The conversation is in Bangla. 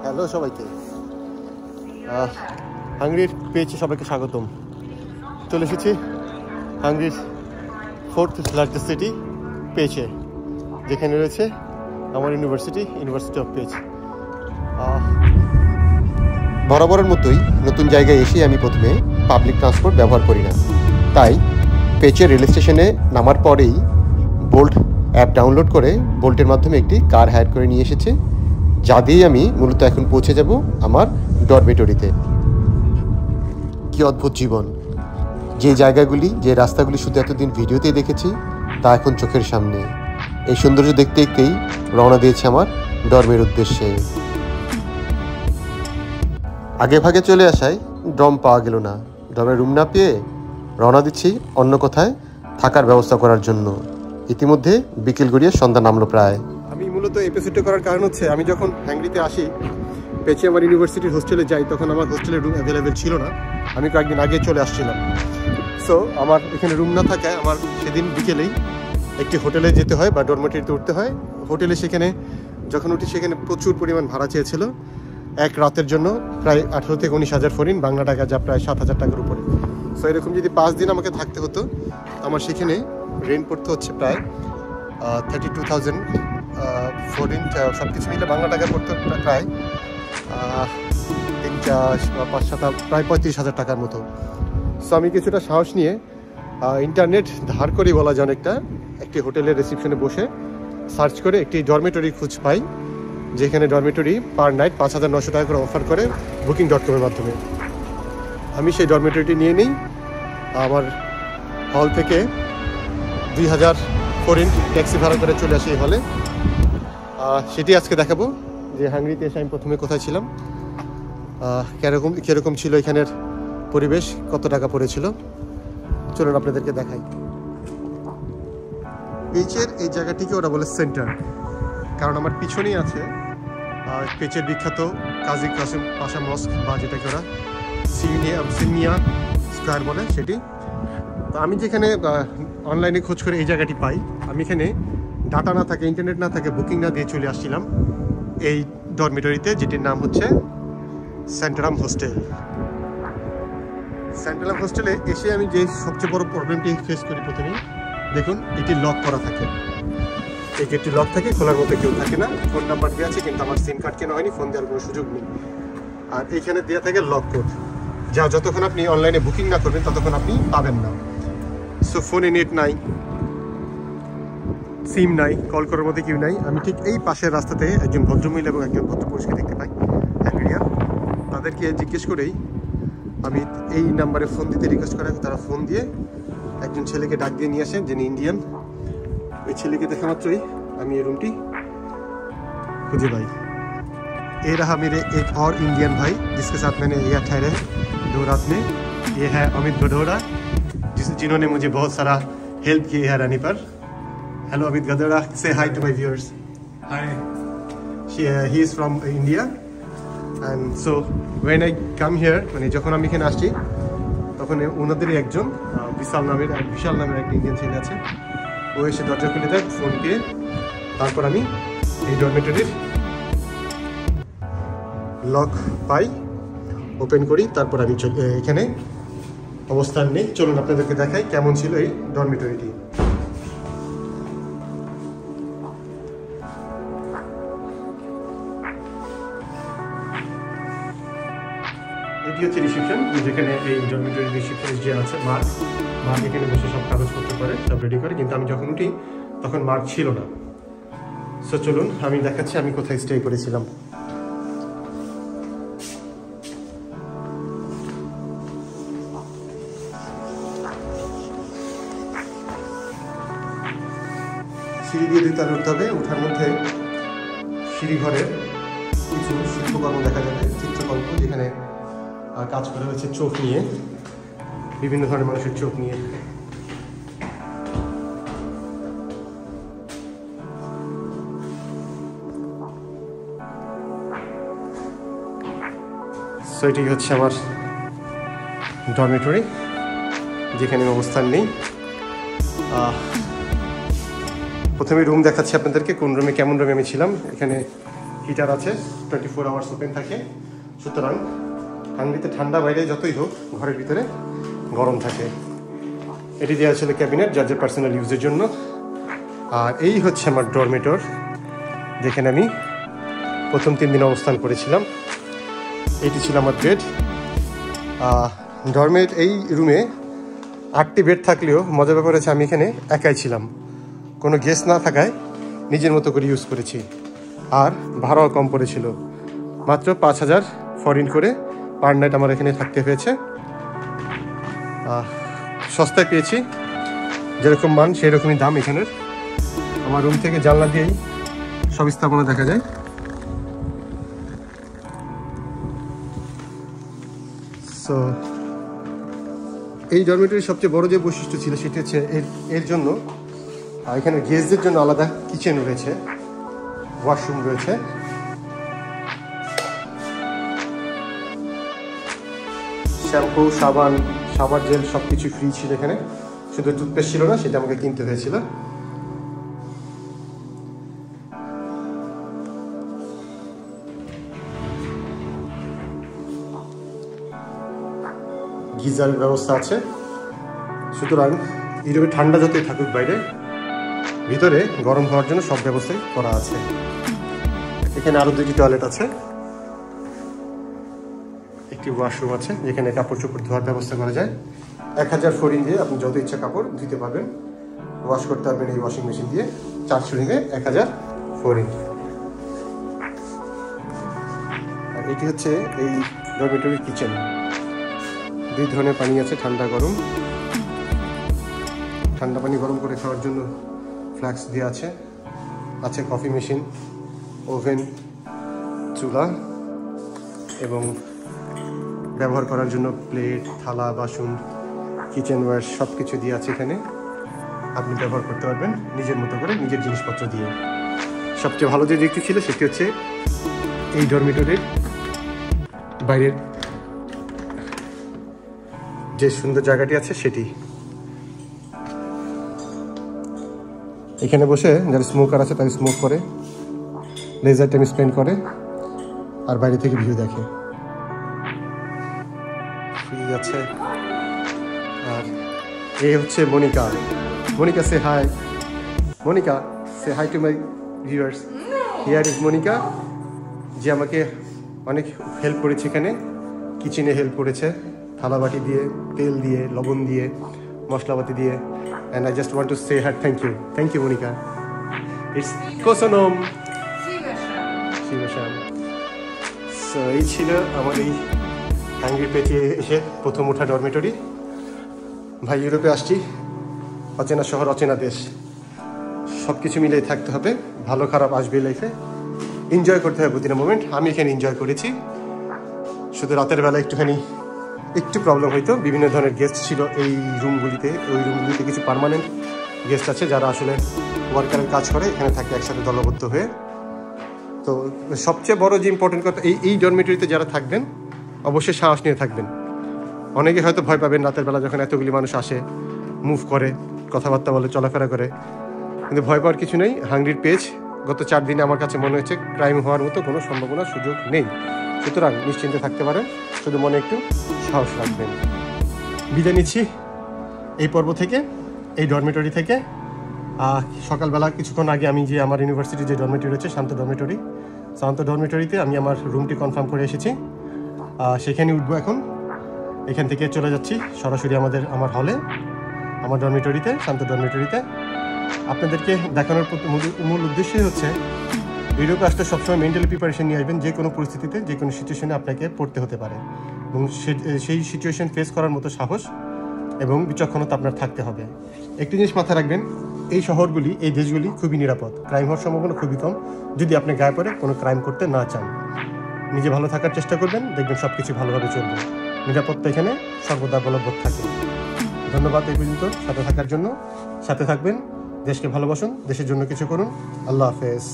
হ্যালো সবাইকে, হাঙ্গেরির পেয়েছি সবাইকে স্বাগতম। চলে এসেছি হাঙ্গেরির 4th লার্জেস্ট সিটি পেয়েছে, যেখানে রয়েছে আমার ইউনিভার্সিটি অফ পেচ। বরাবরের মতোই নতুন জায়গায় এসে আমি প্রথমে পাবলিক ট্রান্সপোর্ট ব্যবহার করি না, তাই পেচে রেল স্টেশনে নামার পরেই বোল্ট অ্যাপ ডাউনলোড করে বোল্টের মাধ্যমে একটি কার হায়ার করে নিয়ে এসেছে, যা দিয়েই আমি মূলত এখন পৌঁছে যাব আমার ডরমেটরিতে। কি অদ্ভুত জীবন! যে জায়গাগুলি, যে রাস্তাগুলি শুধু এতদিন ভিডিওতেই দেখেছি, তা এখন চোখের সামনে। এই সৌন্দর্য দেখতে দেখতেই রওনা দিয়েছে আমার ডর্মের উদ্দেশ্যে। আগে ভাগে চলে আসায় ড্রম পাওয়া গেল না, ডর্মের রুম না পেয়ে রওনা দিচ্ছি অন্য কোথায় থাকার ব্যবস্থা করার জন্য। ইতিমধ্যে বিকেল গড়িয়ে সন্ধ্যা নামলো প্রায়। আমি মূলত এপিসোডটা করার কারণ হচ্ছে, আমি যখন হাঙ্গেরিতে আসি, পেছে আমার ইউনিভার্সিটির হোস্টেলে যাই, তখন আমার হোস্টেলের রুম অ্যাভেলেবেল ছিল না। আমি কয়েকদিন আগে চলে আসছিলাম। সো আমার এখানে রুম না থাকায় আমার সেদিন বিকেলেই একটি হোটেলে যেতে হয় বা ডরমেটরিতে উঠতে হয়। হোটেলে সেখানে যখন উঠি, সেখানে প্রচুর পরিমাণ ভাড়া চেয়েছিল এক রাতের জন্য, প্রায় 18 থেকে 19,000 ফরিন, বাংলা টাকা যা প্রায় 7,000 টাকার উপরে। সো এরকম যদি 5 দিন আমাকে থাকতে হতো, আমার সেখানে রেন্ট পড়তে হচ্ছে প্রায় 32,000 ফরিন, সব কিছু মিলে বাংলা টাকা পড়তে প্রায় 5-7 প্রায় 35,000 টাকার মতো। সো আমি কিছুটা সাহস নিয়ে ইন্টারনেট ধার করি বলা যায় অনেকটা, একটি হোটেলের রিসেপশনে বসে সার্চ করে একটি ডরমেটরি খুঁজ পাই, যেখানে ডরমেটরি পার নাইট 5,900 টাকা করে অফার করে booking.com এর মাধ্যমে। আমি সেই ডরমেটরিটি নিয়ে নিই। আমার হল থেকে 2,000 ফরিন ট্যাক্সি ভাড়া করে চলে আসি এই হলে। সেটি আজকে দেখাবো যে হাঙ্গেরিতে এসে আমি প্রথমে কোথায় ছিলাম, কীরকম ছিল এখানের পরিবেশ, কত টাকা পড়েছিল। চলুন আপনাদেরকে দেখাই। পেচের এই জায়গাটিকে ওরা বলে সেন্টার, কারণ আমার পিছনেই আছে পেচের বিখ্যাত কাজী কাসিম পাশা মস্ক, বা যেটাকে ওরা সিনিয়া স্কোয়ার বলে সেটি। তো আমি যেখানে অনলাইনে খোঁজ করে এই জায়গাটি পাই, আমি এখানে ডাটা না থাকে, ইন্টারনেট না থাকে, বুকিং না দিয়ে চলে আসছিলাম এই ডরমেটরিতে, যেটির নাম হচ্ছে সেন্টারাম হোস্টেল। সেন্টারাম হোস্টেলে এসে আমি যে সবচেয়ে বড় প্রবলেমটি ফেস করি, প্রথমেই দেখুন এটি লক করা থাকে। এই গেটটি লক থাকে, খোলার মতো কেউ থাকে না। ফোন নাম্বার দেওয়া আছে, কিন্তু আমার সিম কার্ড কেনা হয়নি, ফোন দেওয়ার কোনো সুযোগ নেই। আর এইখানে দেওয়া থাকে লক কোড, যা যতক্ষণ আপনি অনলাইনে বুকিং না করবেন ততক্ষণ আপনি পাবেন না। সো ফোনে নেট নাই, সিম নাই, কল করার মধ্যে কেউ নাই। আমি ঠিক এই পাশের রাস্তাতে একজন ভদ্রমহিলা এবং একজন ভদ্রপুরুষকে দেখতে পাই হাঙ্গেরিয়ান। তাদেরকে জিজ্ঞেস করেই আমি এই নাম্বারে ফোন দিতে রিকোয়েস্ট করা, তারা ফোন দিয়ে একজন ছেলেকে ডাক দিয়ে নিয়ে আসেন, যিনি ইন্ডিয়ান। ওই ছেলেকে দেখা মাত্রই আমি এই रूमटी खुजे भाई। ये रहा मेरे एक और इंडियन भाई, जिसके साथ मैंने यह ठहरे 2 रात में। ये है अमित गडोरा, जिन्होंने मुझे बहुत सारा हेल्प किया है रहने पर। Hello Amit Gadora, say hi to my viewers. Hi. He is from India, and so when I come here, মানে যখন আমি এখানে আসছি, তখন ওনাদেরই একজন বিশাল নামের একটা ইন্ডিয়ান ছেলে আছে। ও এসে দরজা খুলে দেয় ফোন দিয়ে, তারপর আমি এই ডরমেটরির লক পাই, ওপেন করি, তারপর আমি এখানে অবস্থান নেই। চলুন আপনাদেরকে দেখাই কেমন ছিল এই ডরমেটরিটি। এটি হচ্ছে রিসেপশন, যেখানে এই ডরমেটরি রিসেপশন যে আছে মার্ক এখানে বসে সব কাগজপত্র করে, সব রেডি করে। কিন্তু আমি যখন উঠি তখন মার্ক ছিল না। সো চলুন আমি দেখাচ্ছি আমি কোথায় স্টে করেছিলাম। সিঁড়ি দিয়ে 2 তলা উঠতে হবে। ওঠার মধ্যে সিঁড়িঘরের কিছু শিল্পকর্ম দেখা যাবে, চিত্রকল্প, যেখানে কাজ করা হয়েছে চোখ নিয়ে, বিভিন্ন ধরনের মানুষের চোখ নিয়ে। সো এটি হচ্ছে আমার ডরমেটরি, যেখানে অবস্থান নেই। প্রথমে রুম দেখাচ্ছি আপনাদেরকে, কোন রুমে কেমন রুমে আমি ছিলাম। এখানে হিটার আছে, 24 আওয়ার্স ওপেন থাকে। সুতরাং হাঙ্গরিতে ঠান্ডা বাইরে যতই হোক, ঘরের ভিতরে গরম থাকে। এটি দেওয়া ছিল ক্যাবিনেট, যার যার পার্সোনাল ইউজের জন্য। আর এই হচ্ছে আমার ডরমেটর, যেখানে আমি প্রথম 3 দিন অবস্থান করেছিলাম। এটি ছিল আমার বেড। এই রুমে 8টি বেড থাকলেও মজার ব্যাপার হচ্ছে আমি এখানে একাই ছিলাম, কোনো গেস্ট না থাকায় নিজের মতো করে ইউজ করেছি। আর ভাড়াও কম পড়েছিল, মাত্র 5000 ফরেন করে পার নাইট আমার এখানে থাকতে হয়েছে। সস্তায় পেয়েছি, যেরকম মান সেই রকমই দাম এখানের। আমার রুম থেকে জানলা দিয়েই সব স্থাপনা দেখা যায়। সো এই ডরমেটরির সবচেয়ে বড় যে বৈশিষ্ট্য ছিল সেটি হচ্ছে এর জন্য এখানে গেস্টদের জন্য আলাদা কিচেন রয়েছে, ওয়াশরুম রয়েছে। শ্যাম্পু, সাবান জেল সব কিছু ফ্রি ছিল এখানে। শুধু টুথপেস্ট ছিল না, সেটা আমাকে কিনতে হয়েছিল। গিজারের ব্যবস্থা আছে। সুতরাং ইউরোপে ঠান্ডা যতই থাকুক বাইরে, ভিতরে গরম হওয়ার জন্য সব ব্যবস্থাই করা আছে। এখানে আরো 2টি টয়লেট আছে, একটি ওয়াশরুম আছে যেখানে কাপড় চোপড় ধোয়ার ব্যবস্থা করা যায়। 1000 ফরিন দিয়ে আপনি যত ইচ্ছা কাপড় ধুতে পারবেন, ওয়াশ করতে পারবেন এই ওয়াশিং মেশিন দিয়ে। 4 শরিংয়ে 1000 ফরিন। আর এটি হচ্ছে এই ডরমেটরির কিচেন। 2 ধরনের পানি আছে, ঠান্ডা গরম। ঠান্ডা পানি গরম করে খাওয়ার জন্য ফ্লাক্স দেওয়া আছে কফি মেশিন, ওভেন, চুলা এবং ব্যবহার করার জন্য প্লেট, থালা, বাসন, কিচেনওয়্যার সব কিছু দিয়ে আছে এখানে। আপনি ব্যবহার করতে পারবেন নিজের মতো করে, নিজের জিনিসপত্র দিয়ে। সবচেয়ে ভালো যে দিকটি ছিল সেটি হচ্ছে এই ডরমিটরির বাইরের যে সুন্দর জায়গাটি আছে সেটি। এখানে বসে যারা স্মোকার আছে তারা স্মোক করে, লেজার টাইম স্পেন্ড করে, আর বাইরে থেকে ভিউ দেখে। ফ্রিজ আছে। আর এই হচ্ছে Monika. Monika say hi. Monika say hi to my viewers. Here is Monika, যে আমাকে অনেক হেল্প করেছে এখানে। কিচেনে হেল্প করেছে, থালাবাটি দিয়ে, তেল দিয়ে, লবণ দিয়ে, মশলাপাতি দিয়ে। And I just want to say her thank you. Thank you, Monica. It's Kosonom. Shivasham. So, এই ছিল আমার এই হাঙ্গরি পেটে এসে প্রথম ওঠা ডরমেটরি। ভাই, ইউরোপে আসছি, অচেনা শহর, অচেনা দেশ, সব কিছু মিলেই থাকতে হবে। ভালো খারাপ আসবে লাইফে, এনজয় করতে হবে প্রতিটা মোমেন্ট। আমি এখানে এনজয় করেছি। শুধু রাতের বেলা একটু প্রবলেম হইতো। বিভিন্ন ধরনের গেস্ট ছিল এই রুমগুলিতে। ওই রুমগুলিতে কিছু পার্মানেন্ট গেস্ট আছে যারা আসলে ওয়ার্কারের কাজ করে, এখানে থাকে একসাথে দলবদ্ধ হয়ে। তো সবচেয়ে বড় যে ইম্পর্টেন্ট কথা, এই ডরমিটরিতে যারা থাকবেন অবশ্যই সাহস নিয়ে থাকবেন। অনেকে হয়তো ভয় পাবেন রাতের বেলা যখন এতগুলি মানুষ আসে, মুভ করে, কথাবার্তা বলে, চলাফেরা করে, কিন্তু ভয় পাওয়ার কিছু নেই। হাঙ্গরির পেজ গত 4 দিনে আমার কাছে মনে হচ্ছে ক্রাইম হওয়ার মতো কোনো সম্ভাবনা, সুযোগ নেই। সুতরাং নিশ্চিন্তে থাকতে পারেন, শুধু মনে একটু সাহস রাখবেন। বিদায় নিচ্ছি এই পর্ব থেকে, এই ডরমেটরি থেকে। সকালবেলা কিছুক্ষণ আগে আমি যে আমার ইউনিভার্সিটির যে ডরমেটরি রয়েছে, শান্ত ডরমেটরিতে আমি আমার রুমটি কনফার্ম করে এসেছি। সেখানে উঠবো এখন। এখান থেকে চলে যাচ্ছি সরাসরি আমার হলে, আমার ডরমেটরিতে, শান্ত ডরমেটরিতে। আপনাদেরকে দেখানোর মূল উদ্দেশ্যই হচ্ছে ইউরোপে আসতে সবসময় মেন্টালি প্রিপারেশন নিয়ে আসবেন। যে কোনো পরিস্থিতিতে, যে কোনো সিচুয়েশনে আপনাকে পড়তে হতে পারে, এবং সেই সিচুয়েশন ফেস করার মতো সাহস এবং বিচক্ষণতা আপনার থাকতে হবে। একটি জিনিস মাথায় রাখবেন, এই শহরগুলি, এই দেশগুলি খুবই নিরাপদ। ক্রাইম হওয়ার সম্ভাবনা খুবই কম, যদি আপনি গায়ে পড়ে কোনো ক্রাইম করতে না চান। নিজে ভালো থাকার চেষ্টা করবেন, দেখবেন সব কিছু ভালোভাবে চলবে। নিরাপত্তা এখানে সর্বদা বলবৎ থাকে। ধন্যবাদ এই পর্যন্ত সাথে থাকার জন্য। সাথে থাকবেন, দেশকে ভালোবাসুন, দেশের জন্য কিছু করুন। আল্লাহ হাফেজ।